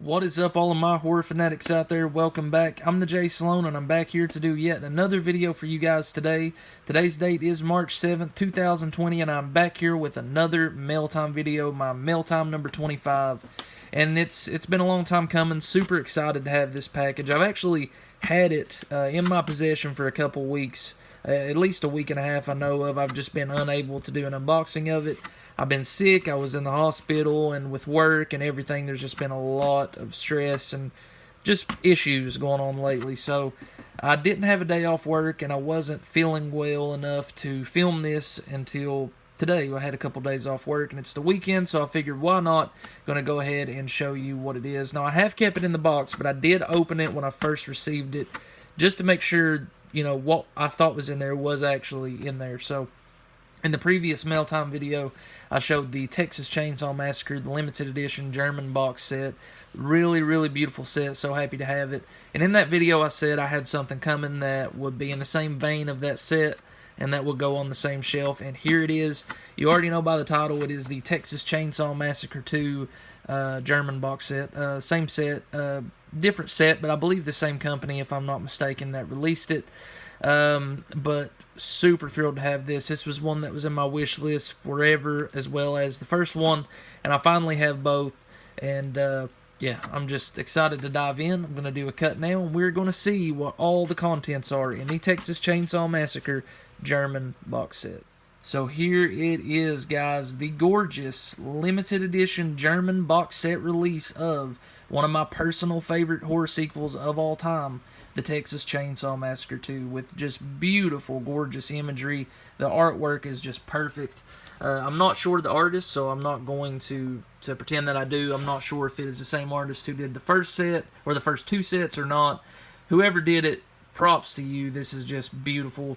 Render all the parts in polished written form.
What is up, all of my horror fanatics out there? Welcome back. I'm the Jay Sloan, and I'm back here to do yet another video for you guys today. Today's date is March 7th, 2020, and I'm back here with another MailTime video, my MailTime number 25. And it's been a long time coming. Super excited to have this package. I've actually had it in my possession for a couple weeks, at least a week and a half I know of. I've just been unable to do an unboxing of it. I've been sick, I was in the hospital, and with work and everything, there's just been a lot of stress and just issues going on lately. So I didn't have a day off work, and I wasn't feeling well enough to film this until today. I had a couple days off work, and it's the weekend, so I figured why not? Going to go ahead and show you what it is. Now, I have kept it in the box, but I did open it when I first received it just to make sure, you know, what I thought was in there was actually in there. So in the previous MailTime video, I showed the Texas Chainsaw Massacre, the limited edition German box set. Really, really beautiful set. So happy to have it. And in that video, I said I had something coming that would be in the same vein of that set, and that would go on the same shelf. And here it is. You already know by the title, it is the Texas Chainsaw Massacre 2 German box set. Same set, different set, but I believe the same company, if I'm not mistaken, that released it. But super thrilled to have this. This was one that was in my wish list forever, as well as the first one, and I finally have both. And yeah, I'm just excited to dive in. I'm going to do a cut now, and we're going to see what all the contents are in the Texas Chainsaw Massacre German box set. So here it is, guys, the gorgeous limited edition German box set release of one of my personal favorite horror sequels of all time, the Texas Chainsaw Massacre 2, with just beautiful, gorgeous imagery. The artwork is just perfect. I'm not sure of the artist, so I'm not going to pretend that I do. I'm not sure if it is the same artist who did the first set, or the first two sets, or not. Whoever did it, props to you. This is just beautiful.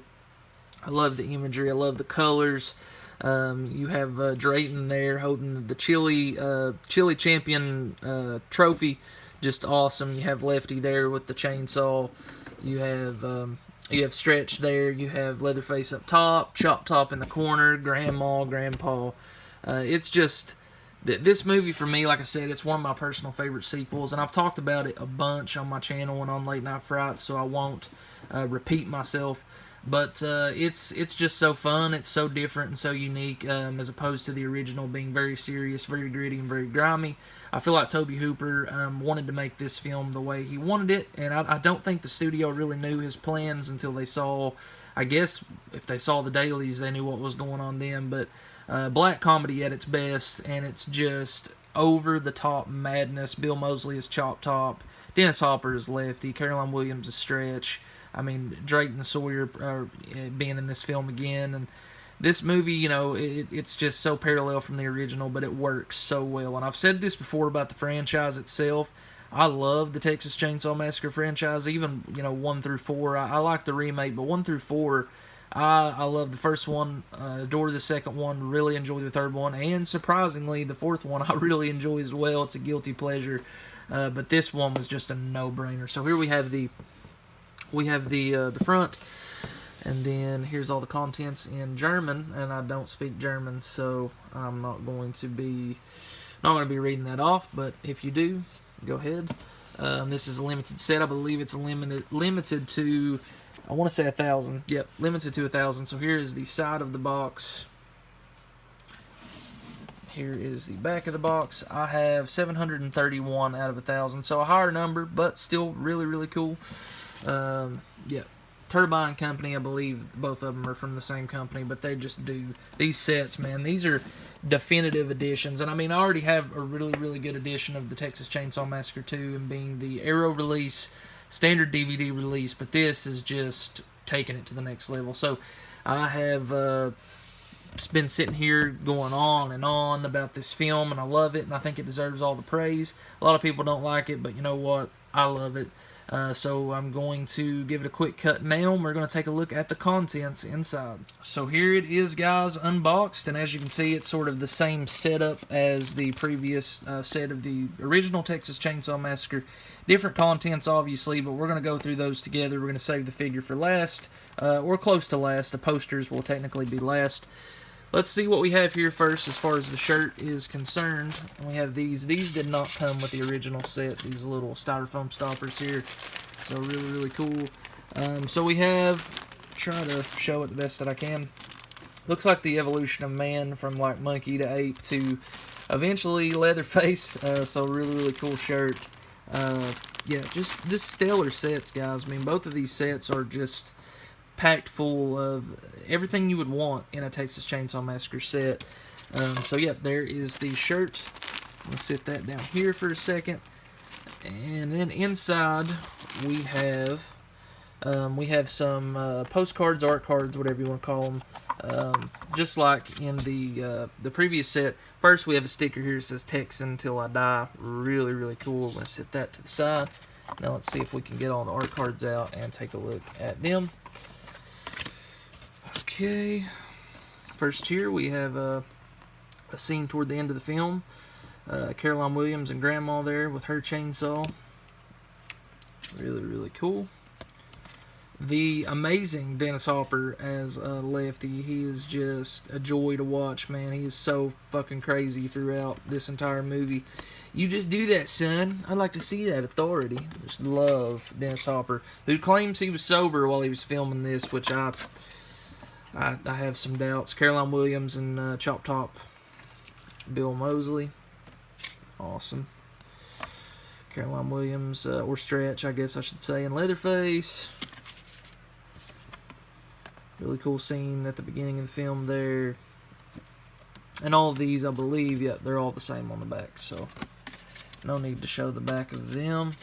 I love the imagery. I love the colors. You have Drayton there holding the Chili Champion trophy. Just awesome. You have Lefty there with the chainsaw. You have Stretch there. You have Leatherface up top, Chop Top in the corner, Grandma, Grandpa. It's just this movie for me. Like I said, it's one of my personal favorite sequels, and I've talked about it a bunch on my channel and on Late Night Frights, so I won't repeat myself. But it's just so fun. It's so different and so unique, as opposed to the original being very serious, very gritty, and very grimy. I feel like Tobe Hooper wanted to make this film the way he wanted it, and I don't think the studio really knew his plans until they saw, I guess, if they saw the dailies, they knew what was going on then. But black comedy at its best, and it's just over-the-top madness. Bill Moseley is Chop Top, Dennis Hopper is Lefty, Caroline Williams is Stretch. I mean, Drayton Sawyer being in this film again. And this movie, you know, it's just so parallel from the original, but it works so well. And I've said this before about the franchise itself. I love the Texas Chainsaw Massacre franchise, even, you know, 1 through 4. I like the remake, but 1 through 4, I love the first one, adore the second one, really enjoy the third one, and surprisingly, the fourth one I really enjoy as well. It's a guilty pleasure, but this one was just a no-brainer. So here we have the front, and then here's all the contents in German, and I don't speak German, so I'm not going to be reading that off. But if you do, go ahead. This is a limited set. I believe it's limited to, I want to say 1,000. Yep, limited to 1,000. So here is the side of the box. Here is the back of the box. I have 731 out of 1,000, so a higher number, but still really, really cool. Yeah, Turbine Company, I believe both of them are from the same company, but they just do these sets, man. These are definitive editions, and I mean, I already have a really, really good edition of the Texas Chainsaw Massacre 2, and being the Arrow release, standard DVD release, but this is just taking it to the next level. So I have been sitting here going on and on about this film, and I love it, and I think it deserves all the praise. A lot of people don't like it, but you know what? I love it. So I'm going to give it a quick cut now, and we're going to take a look at the contents inside. So here it is, guys, unboxed, and as you can see, it's sort of the same setup as the previous set of the original Texas Chainsaw Massacre. Different contents, obviously, but we're going to go through those together. We're going to save the figure for last, or close to last. The posters will technically be last. let's see what we have here first as far as the shirt is concerned. We have these. These did not come with the original set, these little styrofoam stoppers here. So really, really cool. So we have, try to show it the best that I can. Looks like the evolution of man from like monkey to ape to eventually Leatherface. So really, really cool shirt. Yeah, just this stellar sets, guys. I mean, both of these sets are just packed full of everything you would want in a Texas Chainsaw Massacre set. So yeah, there is the shirt. I'm gonna sit that down here for a second, and then inside we have some postcards, art cards, whatever you want to call them. Just like in the previous set. First, we have a sticker here that says Texan Till I Die. Really, really cool. I'm going to set that to the side. Now let's see if we can get all the art cards out and take a look at them. Okay. First here, we have a scene toward the end of the film. Caroline Williams and Grandma there with her chainsaw. Really, really cool. The amazing Dennis Hopper as Lefty. He is just a joy to watch, man. He is so fucking crazy throughout this entire movie. You just do that, son. I'd like to see that authority. Just love Dennis Hopper, who claims he was sober while he was filming this, which I have some doubts. Caroline Williams and Chop Top Bill Moseley. Awesome. Caroline Williams, or Stretch, I guess I should say, and Leatherface. Really cool scene at the beginning of the film there. And all of these, I believe, yeah, they're all the same on the back, so no need to show the back of them.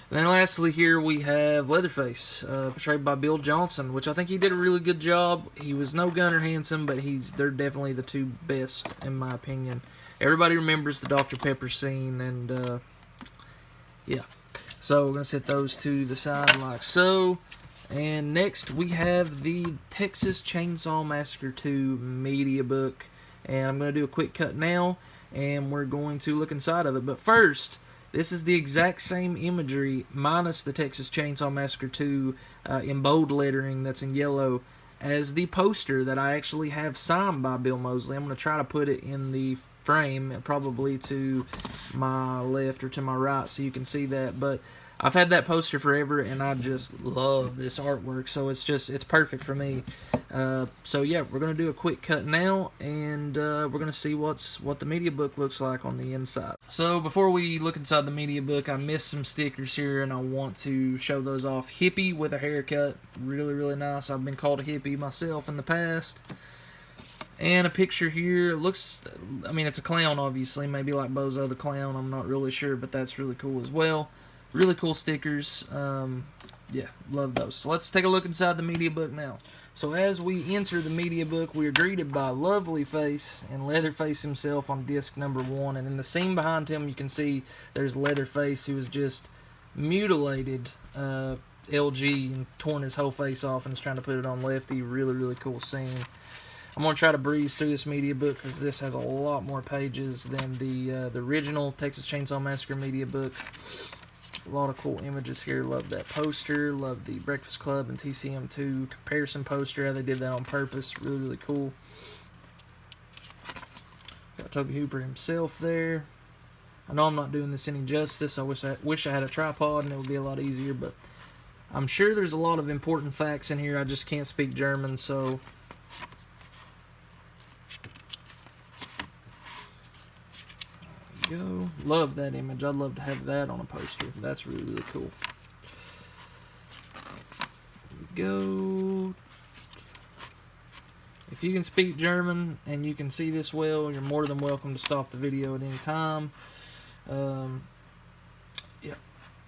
And then lastly here we have Leatherface, portrayed by Bill Johnson, which I think he did a really good job. He was no Gunnar Hansen, but they're definitely the two best, in my opinion. Everybody remembers the Dr. Pepper scene, and yeah. So we're going to set those to the side like so. And next we have the Texas Chainsaw Massacre 2 media book. And I'm going to do a quick cut now, and we're going to look inside of it. But first, this is the exact same imagery, minus the Texas Chainsaw Massacre 2 in bold lettering that's in yellow, as the poster that I actually have signed by Bill Moseley. I'm going to try to put it in the frame, probably to my left or to my right, so you can see that. But I've had that poster forever, and I just love this artwork, so it's perfect for me. So yeah, we're going to do a quick cut now, and we're going to see what the media book looks like on the inside. So before we look inside the media book, I missed some stickers here, and I want to show those off. Hippie with a haircut, really, really nice. I've been called a hippie myself in the past. And a picture here, looks, I mean, it's a clown, obviously, maybe like Bozo the Clown, I'm not really sure, but that's really cool as well. Really cool stickers. Yeah, love those. So let's take a look inside the media book now. So as we enter the media book, we are greeted by Lovely Face and Leatherface himself on disc number 1. And in the scene behind him, you can see there's Leatherface, who was just mutilated LG and torn his whole face off and is trying to put it on Lefty. Really, really cool scene. I'm going to try to breeze through this media book because this has a lot more pages than the original Texas Chainsaw Massacre media book. A lot of cool images here. Love that poster. Love the Breakfast Club and TCM2 comparison poster. How they did that on purpose. Really, really cool. Got Toby Hooper himself there. I know I'm not doing this any justice. I wish I had a tripod and it would be a lot easier, but I'm sure there's a lot of important facts in here. I just can't speak German, so go. Love that image. I'd love to have that on a poster. That's really, really cool. There we go. If you can speak German and you can see this well, you're more than welcome to stop the video at any time. Yeah,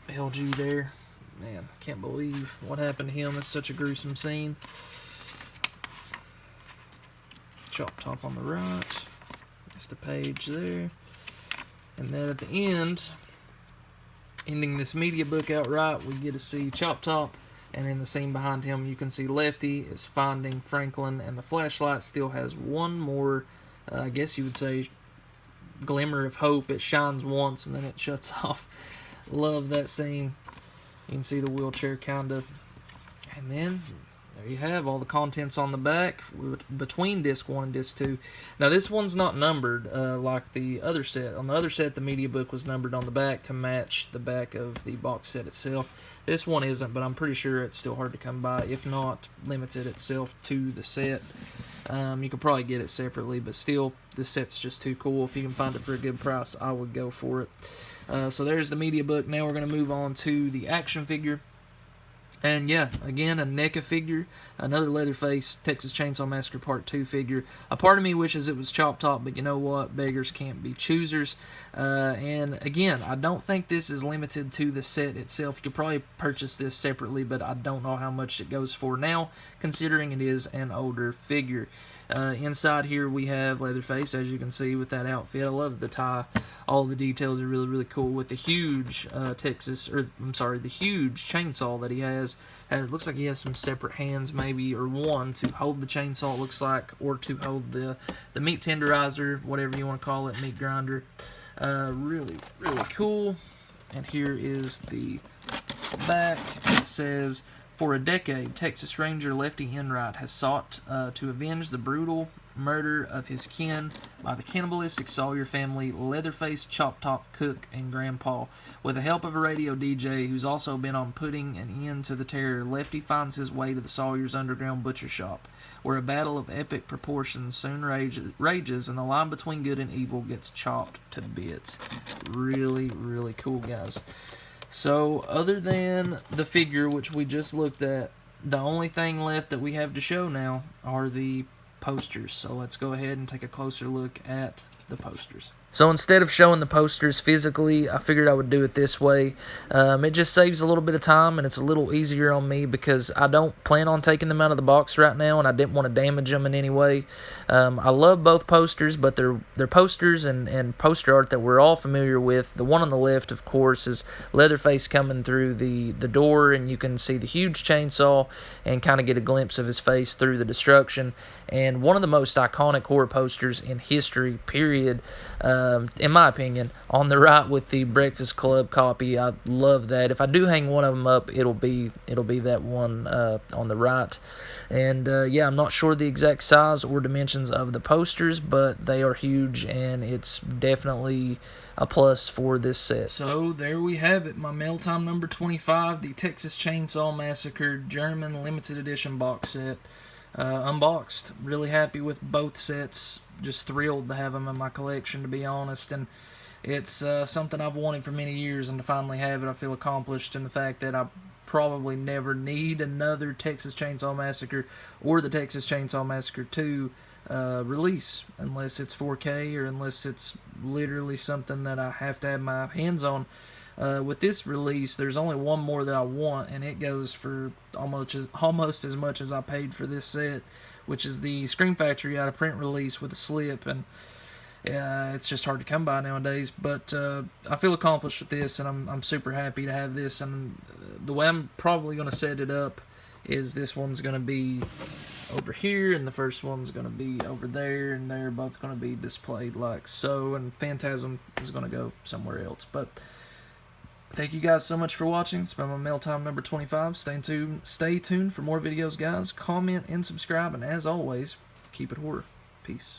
LG there. Man, I can't believe what happened to him. It's such a gruesome scene. Chop Top on the right. Just a page there. And then at the end, ending this media book outright, we get to see Chop Top, and in the scene behind him, you can see Lefty is finding Franklin, and the flashlight still has one more, I guess you would say, glimmer of hope. It shines once, and then it shuts off. Love that scene. You can see the wheelchair, kind of. And then, there you have all the contents on the back between disc 1 and disc 2. Now this one's not numbered like the other set. On the other set, the media book was numbered on the back to match the back of the box set itself. This one isn't, but I'm pretty sure it's still hard to come by, if not limited itself to the set. You could probably get it separately, but still, this set's just too cool. If you can find it for a good price, I would go for it. So there's the media book. Now we're going to move on to the action figure. And yeah, again, a NECA figure, another Leatherface Texas Chainsaw Massacre Part 2 figure. A part of me wishes it was Chop Top, but you know what? Beggars can't be choosers. And again, I don't think this is limited to the set itself. You could probably purchase this separately, but I don't know how much it goes for now, considering it is an older figure. Inside here we have Leatherface, as you can see, with that outfit. I love the tie. All the details are really, really cool with the huge the huge chainsaw that he has. It looks like he has some separate hands, maybe, or one to hold the chainsaw, it looks like, or to hold the meat tenderizer, whatever you want to call it, meat grinder. Really, really cool. And here is the back. It says, for a decade, Texas Ranger Lefty Enright has sought to avenge the brutal murder of his kin by the cannibalistic Sawyer family, Leatherface, Chop Top, Cook, and Grandpa. With the help of a radio DJ who's also been on putting an end to the terror, Lefty finds his way to the Sawyer's underground butcher shop, where a battle of epic proportions soon rages and the line between good and evil gets chopped to bits. Really, really cool, guys. So, other than the figure, which we just looked at, the only thing left that we have to show now are the posters. So let's go ahead and take a closer look at the posters. So instead of showing the posters physically, I figured I would do it this way. It just saves a little bit of time, and it's a little easier on me because I don't plan on taking them out of the box right now, and I didn't want to damage them in any way. I love both posters, but they're posters and poster art that we're all familiar with. The one on the left, of course, is Leatherface coming through the door, and you can see the huge chainsaw and kind of get a glimpse of his face through the destruction. And one of the most iconic horror posters in history, period. In my opinion, on the right with the Breakfast Club copy. I love that. If I do hang one of them up, it'll be that one on the right. And yeah, I'm not sure the exact size or dimensions of the posters, but they are huge, and it's definitely a plus for this set. So there we have it, my MailTime number 25, the Texas Chainsaw Massacre German limited edition box set. Unboxed. Really happy with both sets. Just thrilled to have them in my collection, to be honest. And it's something I've wanted for many years, and to finally have it, I feel accomplished. And the fact that I probably never need another Texas Chainsaw Massacre or the Texas Chainsaw Massacre 2 release, unless it's 4K or unless it's literally something that I have to have my hands on. With this release, there's only one more that I want, and it goes for almost as much as I paid for this set, which is the Scream Factory out of print release with a slip, and it's just hard to come by nowadays. But I feel accomplished with this, and I'm super happy to have this. And the way I'm probably going to set it up is this one's going to be over here, and the first one's going to be over there, and they're both going to be displayed like so, and Phantasm is going to go somewhere else. But thank you guys so much for watching. It's been my MailTime number 25. Stay tuned for more videos, guys. Comment and subscribe, and as always, keep it horror. Peace.